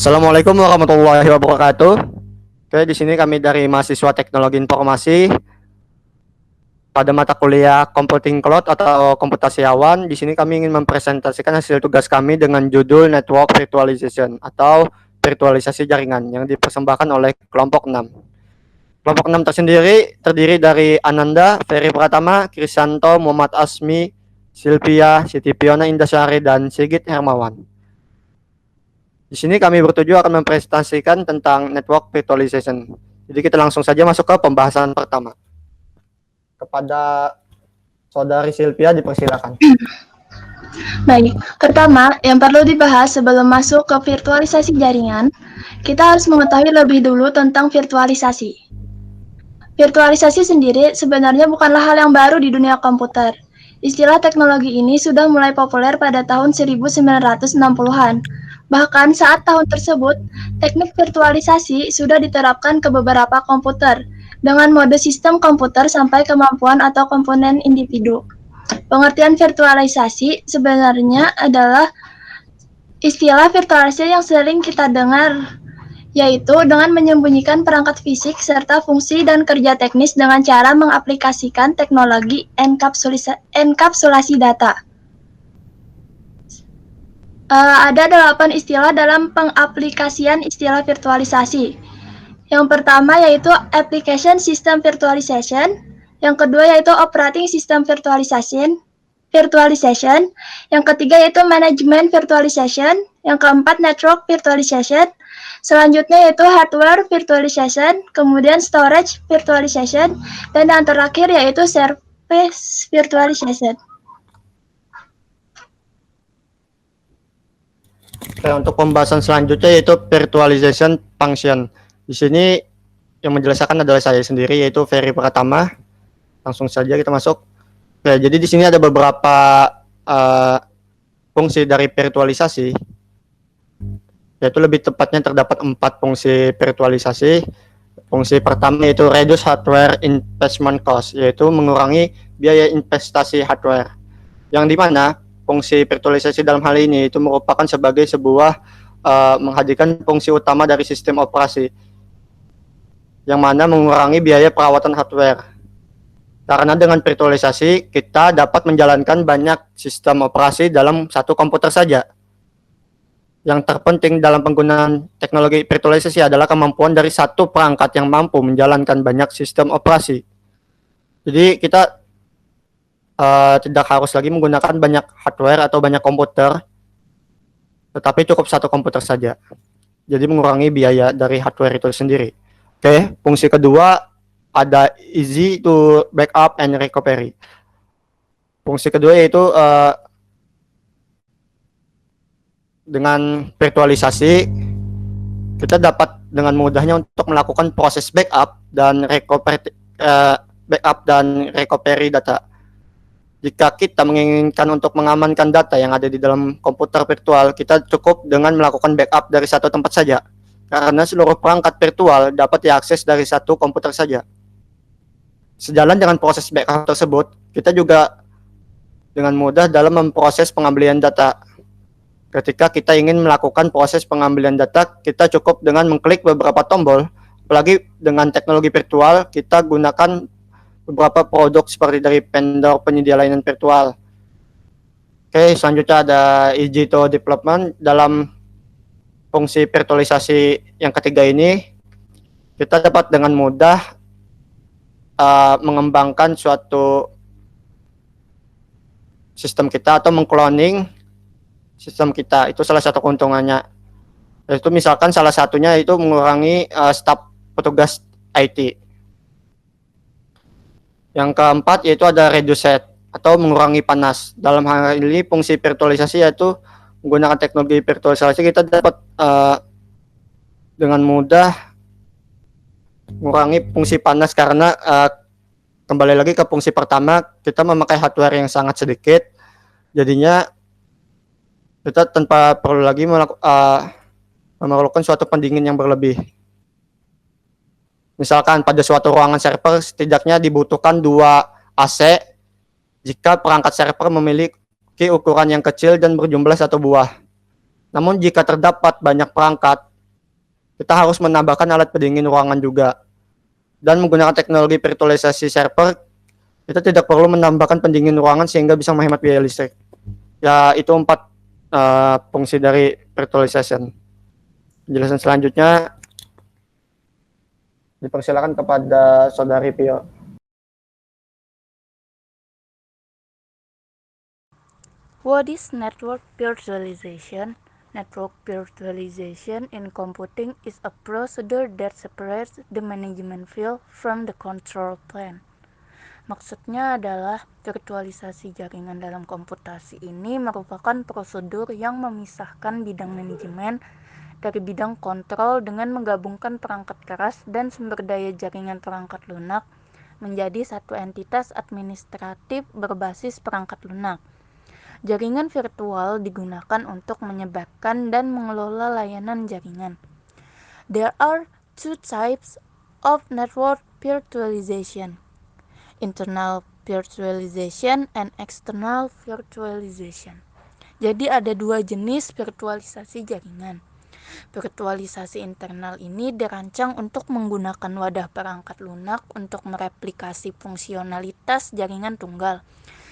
Assalamualaikum warahmatullahi wabarakatuh. Oke, di sini kami dari mahasiswa Teknologi Informasi pada mata kuliah Computing Cloud atau Komputasi Awan. Di sini kami ingin mempresentasikan hasil tugas kami dengan judul Network Virtualization atau virtualisasi jaringan yang dipersembahkan oleh kelompok 6. Kelompok 6 tersendiri terdiri dari Ananda, Ferry Pratama, Krisanto, Muhammad Asmi, Sylvia, Siti Piona Indasari, dan Sigit Hermawan. Di sini kami bertujuan akan mempresentasikan tentang network virtualization. Jadi kita langsung saja masuk ke pembahasan pertama. Kepada Saudari Sylvia dipersilakan. Baik, pertama yang perlu dibahas sebelum masuk ke virtualisasi jaringan, kita harus mengetahui lebih dulu tentang virtualisasi. Virtualisasi sendiri sebenarnya bukanlah hal yang baru di dunia komputer. Istilah teknologi ini sudah mulai populer pada tahun 1960-an. Bahkan saat tahun tersebut, teknik virtualisasi sudah diterapkan ke beberapa komputer dengan mode sistem komputer sampai kemampuan atau komponen individu. Pengertian virtualisasi sebenarnya adalah istilah virtualisasi yang sering kita dengar, yaitu dengan menyembunyikan perangkat fisik serta fungsi dan kerja teknis dengan cara mengaplikasikan teknologi enkapsulasi data. Ada 8 istilah dalam pengaplikasian istilah virtualisasi. Yang pertama yaitu Application System Virtualization, yang kedua yaitu Operating System Virtualization, yang ketiga yaitu Management Virtualization, yang keempat Network Virtualization, selanjutnya yaitu Hardware Virtualization, kemudian Storage Virtualization, dan yang terakhir yaitu Service Virtualization. Oke, untuk pembahasan selanjutnya yaitu virtualization function. Di sini yang menjelaskan adalah saya sendiri yaitu Ferry Pratama. Langsung saja kita masuk. Oke, jadi di sini ada beberapa fungsi dari virtualisasi. Yaitu lebih tepatnya terdapat 4 fungsi virtualisasi. Fungsi pertama yaitu reduce hardware investment cost, yaitu mengurangi biaya investasi hardware. Yang dimana fungsi virtualisasi dalam hal ini itu merupakan sebagai sebuah menghadirkan fungsi utama dari sistem operasi yang mana mengurangi biaya perawatan hardware. Karena dengan virtualisasi kita dapat menjalankan banyak sistem operasi dalam satu komputer saja. Yang terpenting dalam penggunaan teknologi virtualisasi adalah kemampuan dari satu perangkat yang mampu menjalankan banyak sistem operasi. Jadi kita tidak harus lagi menggunakan banyak hardware atau banyak komputer, tetapi cukup satu komputer saja. Jadi mengurangi biaya dari hardware itu sendiri. Oke, fungsi kedua ada easy to backup and recovery. Fungsi kedua yaitu dengan virtualisasi kita dapat dengan mudahnya untuk melakukan proses backup dan recovery data. Jika kita menginginkan untuk mengamankan data yang ada di dalam komputer virtual, kita cukup dengan melakukan backup dari satu tempat saja. Karena seluruh perangkat virtual dapat diakses dari satu komputer saja. Sejalan dengan proses backup tersebut, kita juga dengan mudah dalam memproses pengambilan data. Ketika kita ingin melakukan proses pengambilan data, kita cukup dengan mengklik beberapa tombol. Apalagi dengan teknologi virtual, kita gunakan beberapa produk seperti dari vendor penyedia layanan virtual. Oke, selanjutnya ada easy to development. Dalam fungsi virtualisasi yang ketiga ini, kita dapat dengan mudah mengembangkan suatu sistem kita atau mengcloning sistem kita. Itu salah satu keuntungannya. Itu misalkan salah satunya itu mengurangi staf petugas IT. Yang keempat yaitu ada reduce heat atau mengurangi panas. Dalam hal ini fungsi virtualisasi yaitu menggunakan teknologi virtualisasi kita dapat dengan mudah mengurangi fungsi panas karena kembali lagi ke fungsi pertama, kita memakai hardware yang sangat sedikit. Jadinya kita tanpa perlu lagi memerlukan suatu pendingin yang berlebih. Misalkan pada suatu ruangan server setidaknya dibutuhkan 2 AC jika perangkat server memiliki ukuran yang kecil dan berjumlah 1 buah. Namun jika terdapat banyak perangkat kita harus menambahkan alat pendingin ruangan juga. Dan menggunakan teknologi virtualisasi server, kita tidak perlu menambahkan pendingin ruangan sehingga bisa menghemat biaya listrik. Ya, itu 4 fungsi dari virtualization. Penjelasan selanjutnya dipersilakan kepada Saudari Pio. What is network virtualization? Network virtualization in computing is a procedure that separates the management field from the control plane. Maksudnya adalah virtualisasi jaringan dalam komputasi ini merupakan prosedur yang memisahkan bidang manajemen dari bidang kontrol dengan menggabungkan perangkat keras dan sumber daya jaringan perangkat lunak menjadi satu entitas administratif berbasis perangkat lunak. Jaringan virtual digunakan untuk menyebarkan dan mengelola layanan jaringan. There are two types of network virtualization: internal virtualization and external virtualization. Jadi ada 2 jenis virtualisasi jaringan. Virtualisasi internal ini dirancang untuk menggunakan wadah perangkat lunak untuk mereplikasi fungsionalitas jaringan tunggal.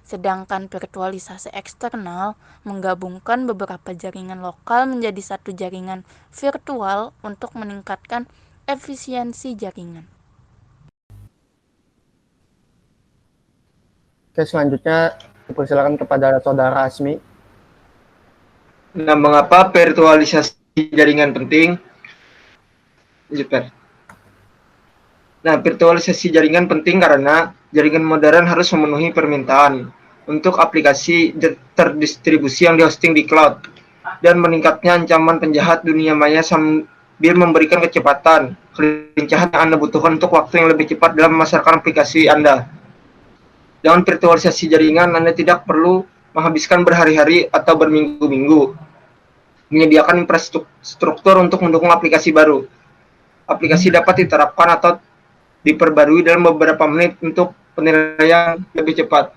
Sedangkan virtualisasi eksternal menggabungkan beberapa jaringan lokal menjadi satu jaringan virtual untuk meningkatkan efisiensi jaringan. Oke, selanjutnya dipersilakan kepada Saudara Asmi. Nah, mengapa virtualisasi jaringan penting? Nah, virtualisasi jaringan penting karena jaringan modern harus memenuhi permintaan untuk aplikasi terdistribusi yang dihosting di cloud dan meningkatnya ancaman penjahat dunia maya sambil memberikan kecepatan, kelincahan yang Anda butuhkan untuk waktu yang lebih cepat dalam memasarkan aplikasi Anda. Dengan virtualisasi jaringan, Anda tidak perlu menghabiskan berhari-hari atau berminggu-minggu menyediakan infrastruktur untuk mendukung aplikasi baru. Aplikasi dapat diterapkan atau diperbarui dalam beberapa menit untuk penilaian lebih cepat.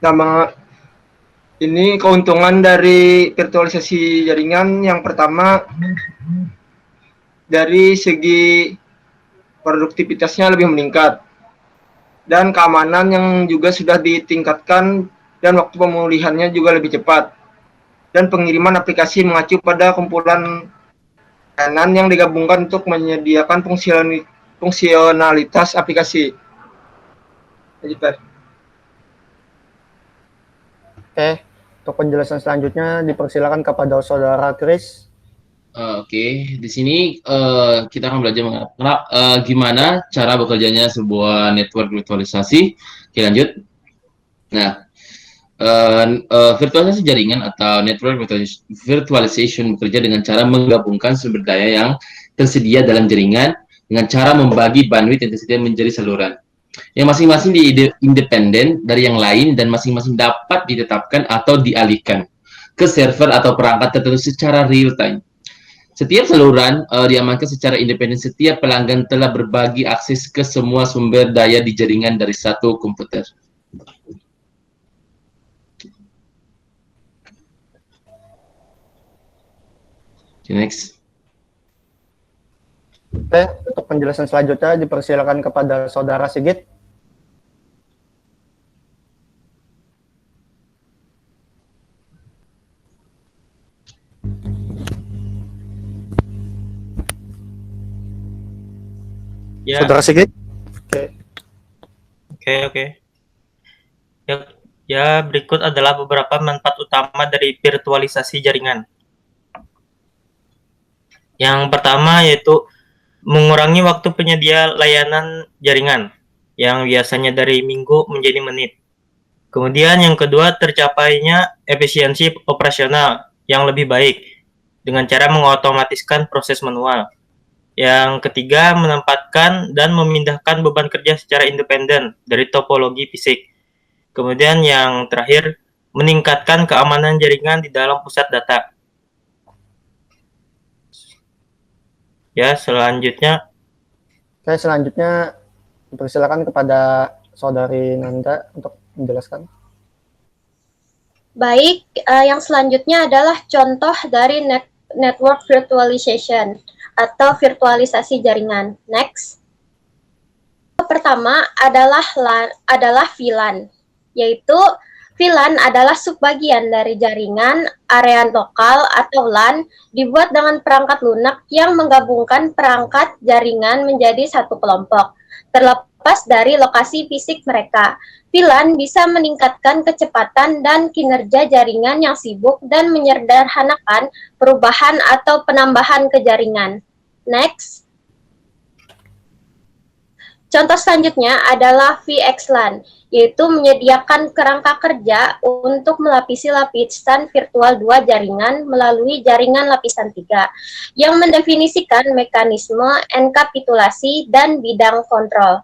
Nah, ini keuntungan dari virtualisasi jaringan. Yang pertama, dari segi produktivitasnya lebih meningkat dan keamanan yang juga sudah ditingkatkan dan waktu pemulihannya juga lebih cepat, dan pengiriman aplikasi mengacu pada kumpulan layanan yang digabungkan untuk menyediakan fungsionalitas aplikasi. Oke, untuk penjelasan selanjutnya dipersilakan kepada Saudara Chris. Oke, di sini kita akan belajar gimana cara bekerjanya sebuah network virtualisasi. Oke, lanjut. Nah, virtualisasi jaringan atau network virtualization bekerja dengan cara menggabungkan sumber daya yang tersedia dalam jaringan dengan cara membagi bandwidth yang tersedia menjadi saluran yang masing-masing independen dari yang lain dan masing-masing dapat ditetapkan atau dialihkan ke server atau perangkat tertentu secara real time. Setiap saluran diamankan secara independen. Setiap pelanggan telah berbagi akses ke semua sumber daya di jaringan dari satu komputer. Next. Oke, untuk penjelasan selanjutnya dipersilakan kepada Saudara Sigit. Ya. Saudara Sigit. Oke. Ya, berikut adalah beberapa manfaat utama dari virtualisasi jaringan. Yang pertama yaitu mengurangi waktu penyedia layanan jaringan yang biasanya dari minggu menjadi menit. Kemudian yang kedua, tercapainya efisiensi operasional yang lebih baik dengan cara mengotomatiskan proses manual. Yang ketiga, menempatkan dan memindahkan beban kerja secara independen dari topologi fisik. Kemudian yang terakhir, meningkatkan keamanan jaringan di dalam pusat data. Ya, selanjutnya. Oke, selanjutnya dipersilakan kepada Saudari Nanda untuk menjelaskan. Baik, yang selanjutnya adalah contoh dari network virtualization atau virtualisasi jaringan. Next. Pertama adalah VLAN, yaitu VLAN adalah subbagian dari jaringan area lokal atau LAN dibuat dengan perangkat lunak yang menggabungkan perangkat jaringan menjadi satu kelompok, terlepas dari lokasi fisik mereka. VLAN bisa meningkatkan kecepatan dan kinerja jaringan yang sibuk dan menyederhanakan perubahan atau penambahan ke jaringan. Next. Contoh selanjutnya adalah VXLAN, yaitu menyediakan kerangka kerja untuk melapisi lapisan virtual 2 jaringan melalui jaringan lapisan 3, yang mendefinisikan mekanisme enkapitulasi dan bidang kontrol.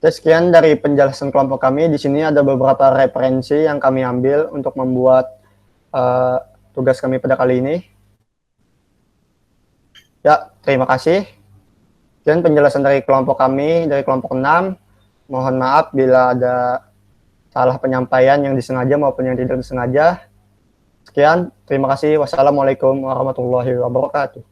Sekian dari penjelasan kelompok kami. Di sini ada beberapa referensi yang kami ambil untuk membuat tugas kami pada kali ini. Ya, terima kasih. Sekian penjelasan dari kelompok kami, dari kelompok 6. Mohon maaf bila ada salah penyampaian yang disengaja maupun yang tidak disengaja. Sekian, terima kasih. Wassalamualaikum warahmatullahi wabarakatuh.